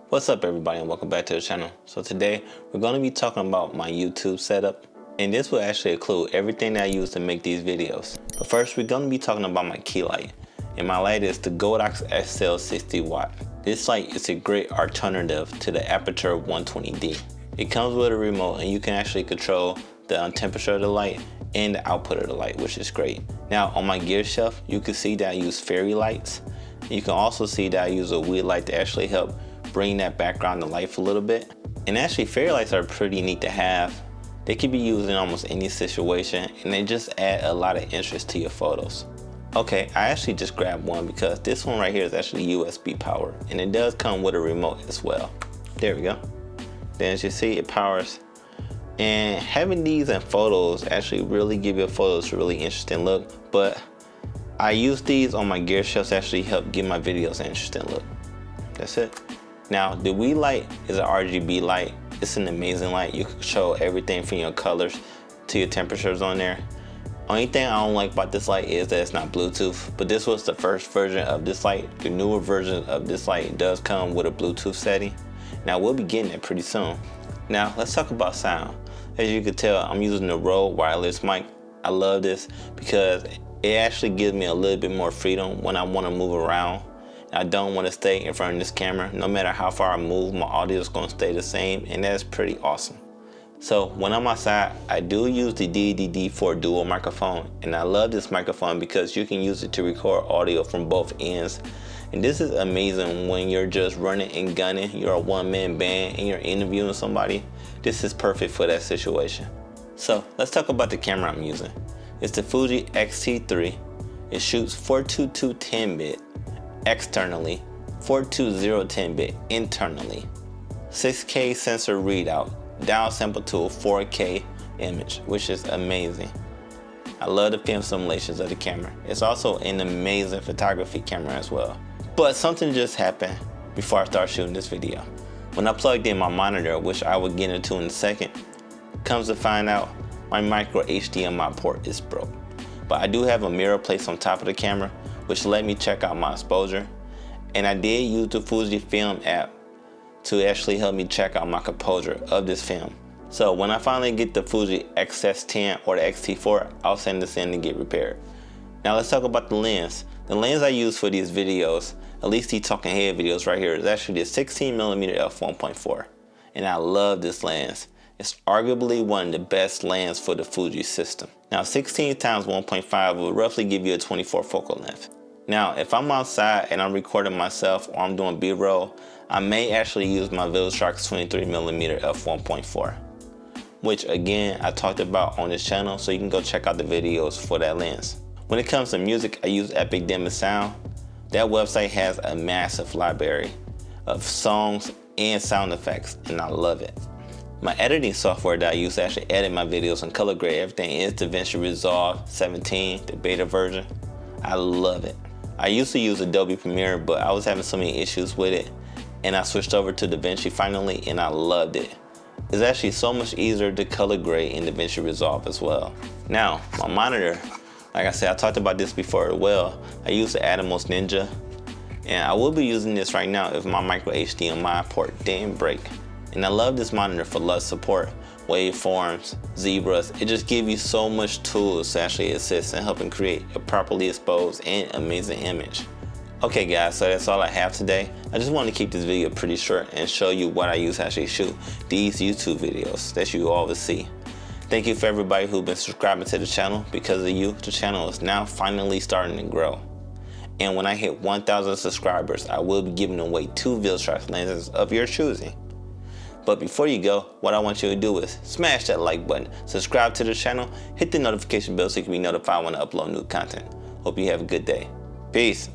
What's up everybody and welcome back to the channel. So today we're going to be talking about my YouTube setup, and this will actually include everything that I use to make these videos. But first we're going to be talking about my key light, and my light is the Godox XL 60 watt. This light is a great alternative to the Aperture 120D. It comes with a remote and you can actually control the temperature of the light and the output of the light, which is great. Now on my gear shelf you can see that I use fairy lights. You can also see that I use a wheel light to actually help bring that background to life a little bit. And actually fairy lights are pretty neat to have. They can be used in almost any situation and they just add a lot of interest to your photos. Okay, I actually just grabbed one because this one right here is actually USB powered, and it does come with a remote as well. There we go. Then as you see, it powers. And having these in photos actually really give your photos a really interesting look, but I use these on my gear shelves to actually help give my videos an interesting look. That's it. Now the wheel light is an RGB light. It's an amazing light. You can control everything from your colors to your temperatures on there. Only thing I don't like about this light is that it's not Bluetooth, but this was the first version of this light. The newer version of this light does come with a Bluetooth setting. Now we'll be getting it pretty soon. Now let's talk about sound. As you can tell, I'm using the Rode wireless mic. I love this because it actually gives me a little bit more freedom when I want to move around. I don't want to stay in front of this camera. No matter how far I move, my audio is going to stay the same, and that's pretty awesome. So when I'm outside, I do use the DDD4 dual microphone, and I love this microphone because you can use it to record audio from both ends. And this is amazing when you're just running and gunning, you're a one-man band and you're interviewing somebody. This is perfect for that situation. So let's talk about the camera I'm using. It's the Fuji X-T3. It shoots 422 10-bit externally, 420 10-bit internally, 6K sensor readout, downsample to a 4K image, which is amazing. I love the film simulations of the camera. It's also an amazing photography camera as well. But something just happened before I start shooting this video. When I plugged in my monitor, which I will get into in a second, comes to find out my micro HDMI port is broke. But I do have a mirror placed on top of the camera, which let me check out my exposure. And I did use the Fuji Film app to actually help me check out my composure of this film. So when I finally get the Fuji XS10 or the X-T4, I'll send this in to get repaired. Now let's talk about the lens. The lens I use for these videos, at least these talking head videos right here, is actually the 16mm f1.4. And I love this lens. It's arguably one of the best lenses for the Fuji system. Now 16 times 1.5 will roughly give you a 24 focal length. Now if I'm outside and I'm recording myself or I'm doing B-roll, I may actually use my VideoShock's 23mm f1.4, which again I talked about on this channel, so you can go check out the videos for that lens. When it comes to music, I use Epic Demo Sound. That website has a massive library of songs and sound effects, and I love it. My editing software that I use to actually edit my videos and color grade everything is DaVinci Resolve 17, the beta version. I love it. I used to use Adobe Premiere, but I was having so many issues with it, and I switched over to DaVinci finally, and I loved it. It's actually so much easier to color grade in DaVinci Resolve as well. Now, my monitor, like I said, I talked about this before as well. I use the Atomos Ninja, and I will be using this right now if my micro HDMI port didn't break. And I love this monitor for LUT support, waveforms, zebras. It just gives you so much tools to actually assist in helping create a properly exposed and amazing image. Okay guys, so that's all I have today. I just want to keep this video pretty short and show you what I use to actually shoot these YouTube videos that you always see. Thank you for everybody who's been subscribing to the channel. Because of you, the channel is now finally starting to grow. And when I hit 1,000 subscribers, I will be giving away 2 VideoShock lenses of your choosing. But before you go, what I want you to do is smash that like button, subscribe to the channel, hit the notification bell so you can be notified when I upload new content. Hope you have a good day. Peace.